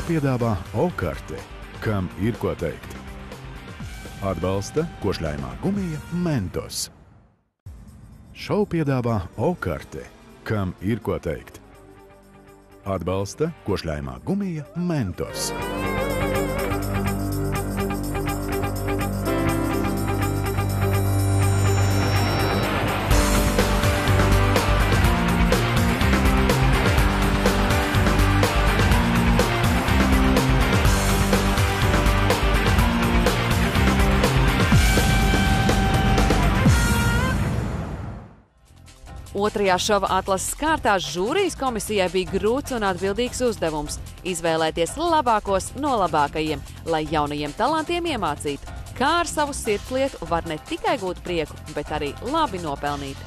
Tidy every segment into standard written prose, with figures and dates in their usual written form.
piedāvā Okarte, kam ir ko teikt. Atbalsta košļājumā gumija Mentos. Šovu piedāvā Okarte, kam ir ko teikt. Atbalsta košļājumā gumija Mentos. Otrajā šova atlases kārtā žūrijas komisijai bija grūts un atbildīgs uzdevums – izvēlēties labākos no labākajiem, lai jaunajiem talantiem iemācītu, kā ar savu sirdslietu var ne tikai gūt prieku, bet arī labi nopelnīt.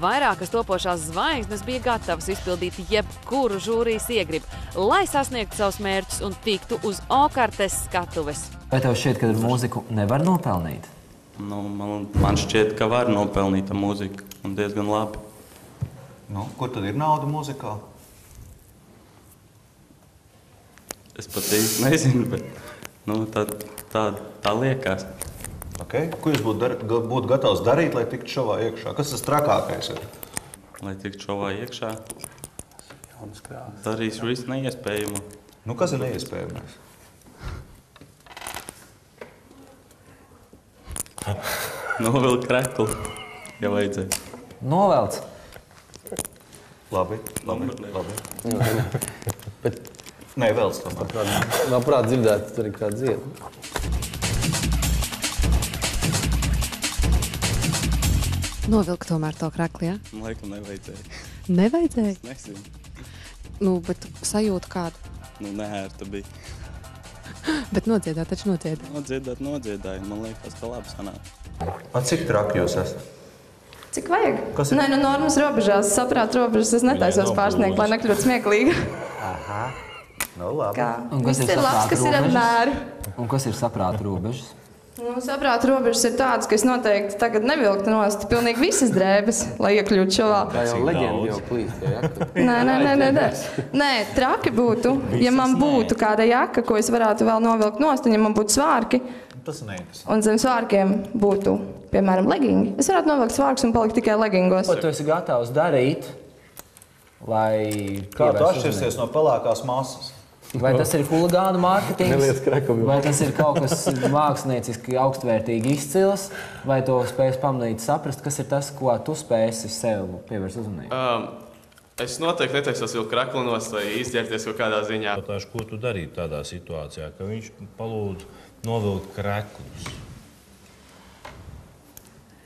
Vairākas topošās zvaigznes bija gatavas izpildīt jebkuru žūrijas iegribu, lai sasniegtu savus mērķus un tiktu uz Okartes skatuves. Vai tev šķiet, ka ar mūziku nevar nopelnīt? Man šķiet, ka var nopelnīt ar mūziku un diezgan labi. Kur tad ir nauda mūzikā? Es pat īsti nezinu, bet tā liekas. Okay. Ko jūs būtu gatavs darīt, lai tiktu šovā iekšā? Kas tas trakākais ir? Lai tiktu šovā iekšā? Darīšu visu neiespējamo. Kas ir neiespējamais? Novilkt kreklu, ja vajadzēja. Novelc. Labi. Bet... Nē, velc tomēr. Labprāt dzirdēt, tur ir kāda dzieda. Novilkt tomēr to krekli, ja? Laikam nevajadzēja. Nevajadzēja? Es nezinu. Bet sajūta kāda? Neērta bija. Bet nodziedāt, taču nodziedāt. Nodziedāju. Man liekas, ka labi sanāk. Cik traki jūs esat? Cik vajag? Nē, normas robežās, saprāt robežas, es netaisos pārsniegt, lai nekļūtu smieklīga. Aha, labi. Viss ir labs, kas ir ar mēru. Un kas ir saprāta robežas? Saprāta robežas ir tādas, ka es noteikti tagad nevilktu nost pilnīgi visas drēbes, lai iekļūtu šovā. Tā jau leģenda jau plīst, ja jaka? Nē. Nē, traki būtu, ja man būtu kāda jaka, ko es varētu vēl novilkt nost, un ja man būtu svārki, un zem svārkiem būtu, piemēram, legingi. Es varētu novilkt svārkus un palikt tikai legingos. Ko tu esi gatavs darīt, lai... Kā tu atšķirsies no pelēkās masas? Vai tas ir huligānu mārketings, vai tas ir kaut kas mākslinieciski augstvērtīgi izcils, vai to spējas pamanīt saprast, kas ir tas, ko tu spēsi sev pievērst uzmanību? Es noteikti netaisos vilkt kreklinos vai izģērties kaut kādā ziņā. Ko tu darītu tādā situācijā, ka viņš palūdz novilkt kreklus?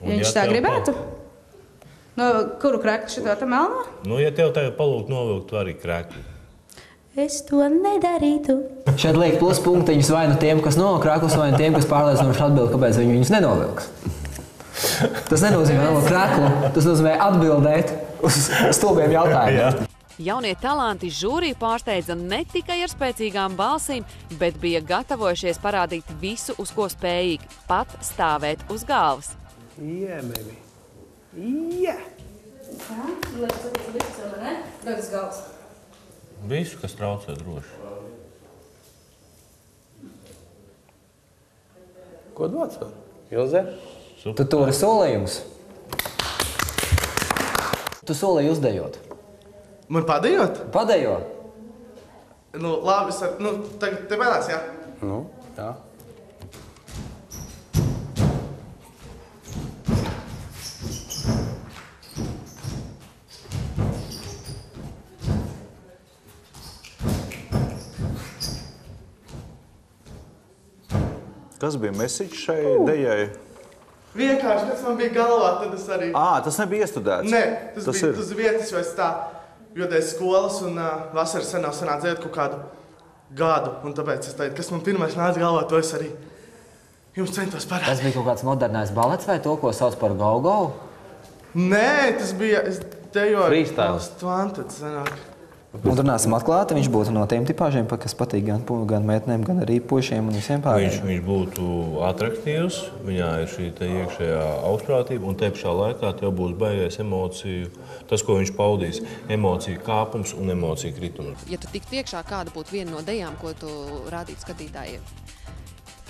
Ja viņš tā gribētu? Kuru kreklu šito te melno? Ja tev tagad palūgt novilkt, tu arī kreklu. Es to nedarītu. Šeit liek pluspunktiņus vai nu tiem, kas novilk kreklus, vai nu tiem, kas pārliecinoši atbild, kāpēc viņi viņus nenovilks. Tas nenozīmē novilkt kreklu, tas nozīmē atbildēt uz stulbiem jautājumiem. Jaunie talanti žūriju pārsteidza ne tikai ar spēcīgām balsīm, bet bija gatavojušies parādīt visu, uz ko spējīgi, pat stāvēt uz galvas. Yeah, baby. Yeah! Visu, kas traucē droši. Ko dots vēl? Ilze? Tu turi solījumus. Tu solīji uzdejot. Man padejot? Padejo. Labi, tagad te mēnās, jā? Jā. Kas bija message šai dejai? Vienkārši, kas man bija galvā, tad es arī... Tas nebija iestudēts? Nē, tas bija uz vietas, jo es tā jodēju skolas un vasaras senā sanāca dzēt kaut kādu gadu. Un tāpēc es teicu, kas man pirmais nāca galvā, to es arī jums centos parādīt. Tas bija kaut kāds modernais balets vai to, ko sauc par go-go? Nē, tas bija, es dejoju... Freestyle. Tvantad sanāk. Un runāsim atklāti, viņš būtu no tiem tipāžiem, kas patīk gan meitenēm, gan arī puišiem un visiem pārējiem. Viņš būtu atraktīvs, viņā ir šī iekšējā augstprātība, un te pašā laikā tev būs beigies emociju, tas, ko viņš paudīs, emociju kāpums un emociju kritums. Ja tu tiktu iekšā, kāda būtu viena no dejām, ko tu rādītu skatītājiem?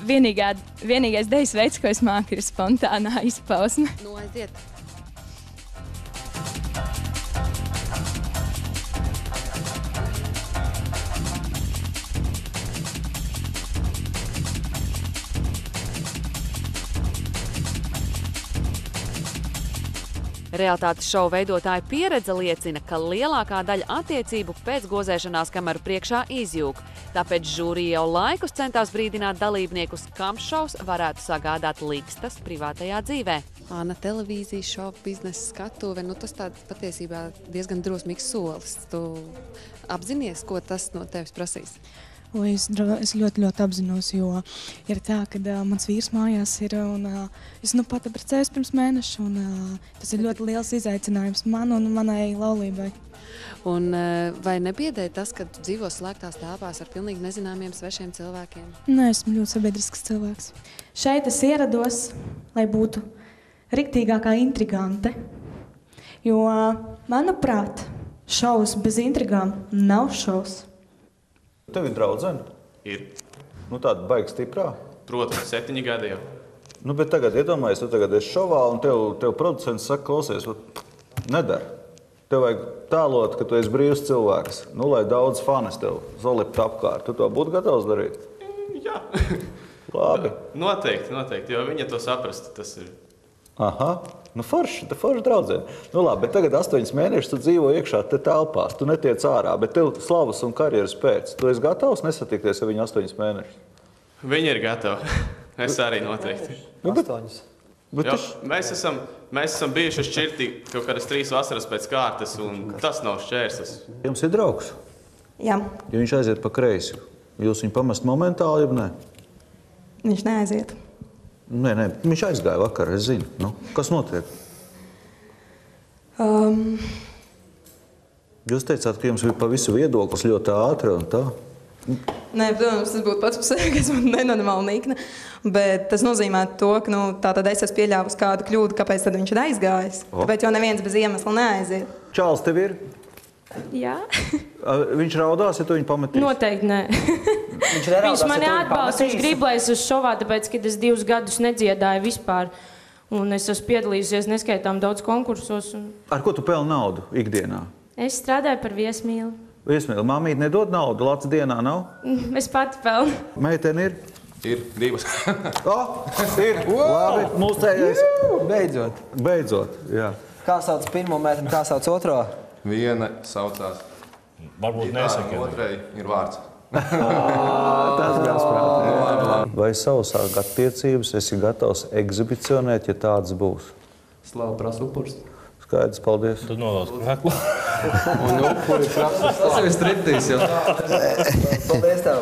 Vienīgais dejas veids, ko es māku, ir spontānā izpausme. Nu, aiziet. Realitātes šovu veidotāja pieredze liecina, ka lielākā daļa attiecību pēc gozēšanās kameru priekšā izjūg. Tāpēc žūrija jau laikus centās brīdināt dalībniekus, kam šovs varētu sagādāt likstas privātajā dzīvē. Anna, televīzija, šovu biznesa skatuve, tas tāds patiesībā diezgan drosmīgs solis. Tu apzinies, ko tas no tevis prasīs? Es ļoti apzinos, jo ir tā, ka mans vīrs mājās ir, un es pat precējos pirms mēneša, un tas ir ļoti liels izaicinājums man un manai laulībai. Un vai nebiedē tas, ka tu dzīvo slēgtās telpās ar pilnīgi nezināmiem svešiem cilvēkiem? Nē, esmu ļoti sabiedrisks cilvēks. Šeit es ierados, lai būtu riktīgākā intrigante, jo, manuprāt, šovs bez intrigām nav šovs. Tev ir draudzene? Ir. Tāda baigi stiprā? Protams, 7 gadi jau. Bet tagad iedomājies, tu tagad esi šovā un tev producents saka, klausies, nedara. Tev vajag tēlot, ka tu esi brīvs cilvēks. Lai daudz fanis tev zoliptu apkārt. Tu to būtu gatavs darīt? Jā. Labi. Noteikti, jo viņa to saprastu, tas ir. Aha, forši draudzene. Labi, bet tagad 8 mēnešus tu dzīvo iekšā te telpās, tu netiec ārā, bet tev slavas un karjeras pēc. Tu esi gatavs nesatikties ar viņu 8 mēnešus? Viņa ir gatava. Es arī noteikti. 8. Mēs esam bijuši šķirti kaut kādas 3 vasaras pēc kārtas, un tas nav šķērslis. Jums ir draugs? Jā. Ja viņš aiziet pa kreisi, jūs viņu pamest momentāli, ja nē? Viņš neaiziet. Nē, viņš aizgāja vakar, es zinu. Kas notiek? Jūs teicāt, ka jums bija pa visu viedoklis ļoti ātri un tā? Nē, protams, tas būtu pats par sevi, kas man nenormāli nikna. Bet tas nozīmē to, ka tātad es esmu pieļāvusi kādu kļūdu, kāpēc tad viņš ir aizgājis. Tāpēc jau neviens bez iemesla neaiziet. Čārls, tev ir? Jā. Viņš raudās, ja tu viņu pametīs? Noteikti nē. Viņš mani atbalsta, viņš grib, lai es uz šovā, tāpēc, ka es 2 gadus nedziedāju vispār. Un es esmu piedalījusies neskaitām daudz konkursos. Ar ko tu pelni naudu ikdienā? Es strādāju par viesmīli. Viesmīli, mamīte nedod naudu, Latvijas dienā nav? Es pati pelnu. Meitene ir? Ir 2. Ir. Labi, mūsējais. Beidzot, jā. Kā sauc pirmo meiteni, kā sauc otro? Viena saucās. Varbūt nesaka. Otrai ir vārds. Tas bija sprātīgi. Vai savsāk attiecības esi gatavs ekzibicionēt, ja tāds būs? Slava prasa upurs. Skaidrs, paldies. Tad nolauc kreklu. Un upuri prasa. Tas jau ir striptīs jau. Paldies tev.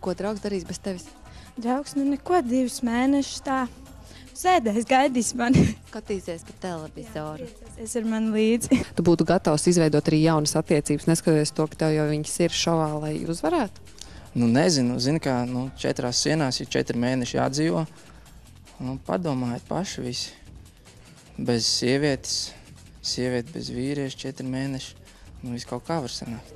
Ko draugs darīs bez tevis? Draugs, neko 2 mēnešus tā. Sēdēs, gaidīs mani. Skatīsies pa televizoru. Es ar mani līdzi. Tu būtu gatavs izveidot arī jaunas attiecības, neskatoties to, ka tev jau viņas ir šovā, lai uzvarētu? Nezinu, kā 4 sienās ir 4 mēneši jādzīvo. Padomājiet paši visi. Bez sievietes, sieviete bez vīrieša 4 mēneši. Viss kaut kā var sanākt.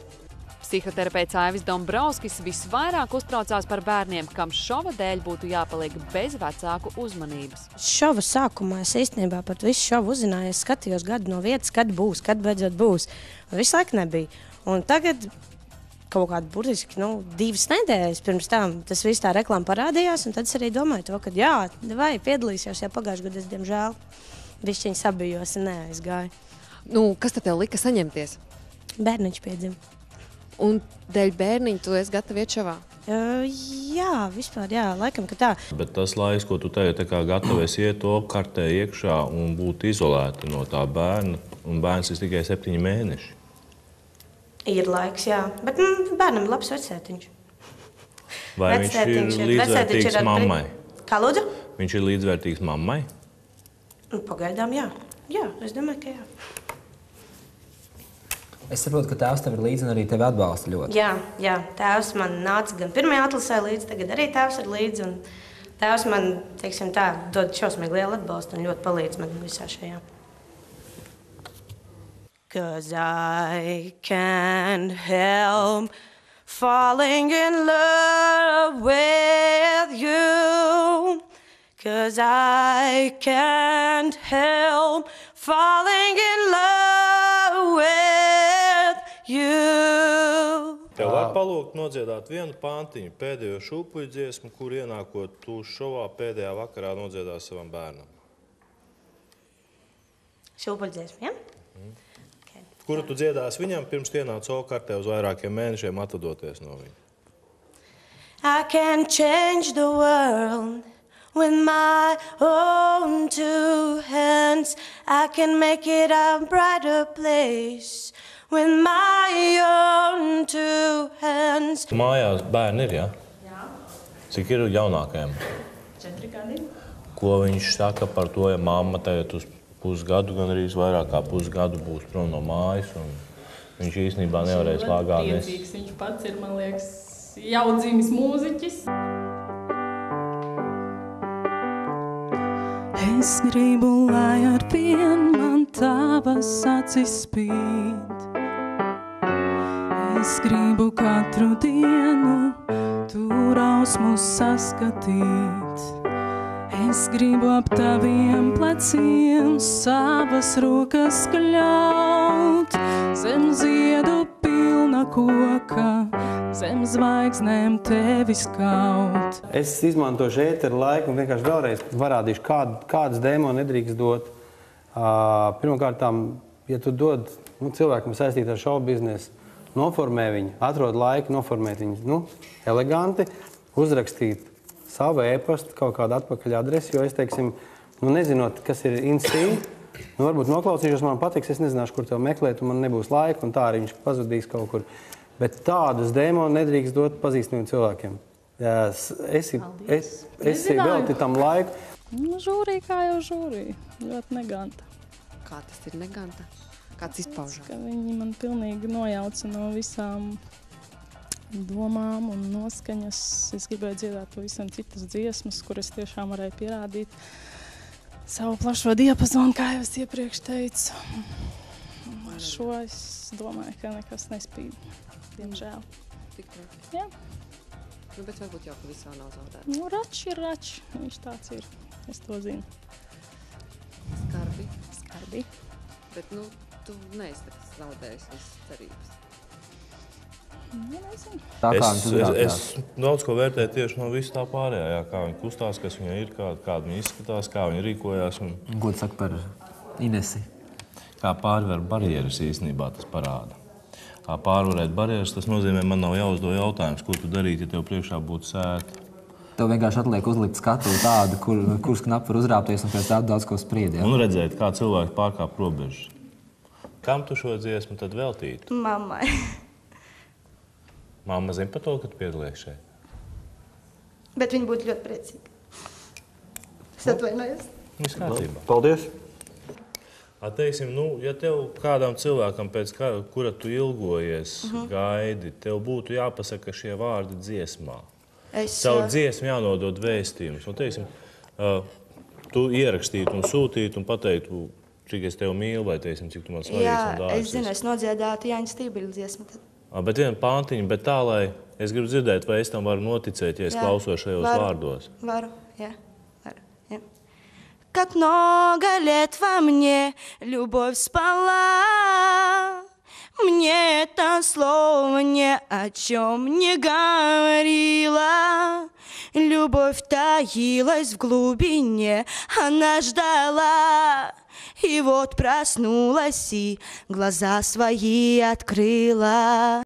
Psihoterapeits Aivis Dombrovskis visvairāk uztraucās par bērniem, kam šova dēļ būtu jāpaliek bez vecāku uzmanības. Šova sākumā es īstenībā par visu šovu uzzināju, es skatījos gadu no vietas, kad būs, kad beidzot būs. Visu laiku nebija. Un tagad kaut kādu burtiski 2 nedēļas pirms tam tas viss tā reklāma parādījās, un tad es arī domāju to, ka jā, vai piedalīšos, ja pagājušajā gadā es, diemžēl, bišķiņ sabijos un neaizgāju. Kas tad tev lika saņemties? Bērniņš piedzima. Un dēļ bērniņa tu esi gatava iet šovā? Jā, vispār, jā, laikam, ka tā. Bet tas laiks, ko tu tagad gatavies iet to kartē iekšā un būt izolēta no tā bērna, un bērns ir tikai 7 mēneši. Ir laiks, jā, bet bērnam ir labs vecētiņš. Vai viņš ir līdzvērtīgs mammai? Kā lūdzu? Viņš ir līdzvērtīgs mammai? Pagaidām, jā. Jā, es domāju, ka jā. Es saprotu, ka tēvs tev ir līdzi un arī tevi atbalsta ļoti. Jā, tēvs man nāca gan pirmajā atlasē līdzi, tagad arī tēvs ir līdzi. Un tēvs man, teiksim tā, dod šausmīgi lielu atbalstu un ļoti palīdz man visā šajā. 'Cause I can't help falling in love with you. 'Cause I can't help falling in love with you. Tev var palūgt nodziedāt vienu pantiņu, pēdējo šūpuļu dziesmu, kur ienākot tu šovā pēdējā vakarā nodziedās savam bērnam. Šūpuļu dziesmu, ja? Okay. Kuru tu dziedās viņam pirms ienāca O-kartē uz vairākiem mēnešiem atvadoties no viņa? I can change the world with my own two hands. I can make it a brighter place with my own two hands. Mājās bērni ir, ja? Jā. Cik ir jaunākajam? 4 gadi. Ko viņš saka par to, ja mamma tagad uz pusgadu, gan arī vairāk kā pusgadu būs prom no mājas, un viņš īstenībā nevarēs lāgā nes? Viņš pats ir, man liekas, jau dzimis mūziķis. Es gribu, lai ar vien man tavas acis spīd. Es gribu katru dienu tu rausmus saskatīt. Es gribu ap taviem pleciem savas rokas kļaut. Zem ziedu pilna koka, zem zvaigznēm tevi skaut. Es izmantošu ēteru laiku un vienkārši vēlreiz parādīšu, kādas dēmoni nedrīkst dot. Pirmkārt, ja tu dod cilvēkam saistīt ar šovu biznesu, noformē viņu, atrod laiku, noformēt viņu eleganti, uzrakstīt savu e-pastu, kaut kādu atpakaļ adresi, jo es, teiksim, nezinot, kas ir instī, varbūt noklausīšos, man patiks, es nezināšu, kur tev meklēt, un man nebūs laika, un tā arī viņš pazudīs kaut kur. Bet tādus dēmonus nedrīkst dot pazīstamiem cilvēkiem. Esi velti tam laiku. Žūrī kā jau žūrī, ļoti neganta. Kā tas ir neganta? Kāds izpaužās? Viņi man pilnīgi nojauca no visām domām un noskaņas. Es gribēju dziedāt pavisam citas dziesmas, kuras tiešām varēju pierādīt savu plašo diapazonu, kā jau es iepriekš teicu. Ar šo es domāju, ka nekas nespīd, diemžēl. Tik traki? Jā. Bet varbūt jau, ka visā nav zaudēts. Račs ir račs, viņš tāds ir, es to zinu. Skarbi. Bet, tu neesi zaudējis visas cerības. Es daudz ko vērtēju tieši no visu tā pārējā, kā viņi kustās, kas viņai ir, kāda viņa izskatās, kā viņa rīkojās. Ko tu saki par Inesi? Kā pārvar barjeras īstenībā tas parāda. Kā pārvarēt barjeras, tas nozīmē, man nav jāuzdo jautājums, ko tu darīt, ja tev priekšā būtu sēta. Tev vienkārši atliek uzlikt skatu tādu, kurš knapi var uzrāpties un pēc tā daudz ko spried. Ja? Un redzēt, kā cilvēki pārkāp robežas. Kam tu šo dziesmu tad veltītu? Mammai. Mamma zina par to, ka tu piedalies šeit? Bet viņa būtu ļoti priecīga. Es atvainojos. Viss kārtībā. Paldies. Teiksim, ja tev kādam cilvēkam, pēc kura tu ilgojies, gaidi, tev būtu jāpasaka šie vārdi dziesmā. Savu dziesmu jānodod vēstījumus. Un, teiksim, tu ierakstītu un sūtītu un pateiktu, cik es tevi mīlu, vai, teiksim, cik tu man svarīgs un dārgs. Jā, es zinu, es nodziedātu Jāņa Stībeļa dziesmu tad. Bet viena pantiņa, bet tā, lai es gribu dzirdēt, vai es tam varu noticēt, ja es klausos šajos vārdos. Varu, jā. Как много лет во мне любовь спала, мне это слово ни о чем не говорила. Любовь таилась в глубине, она ждала. И вот проснулась и глаза свои открыла.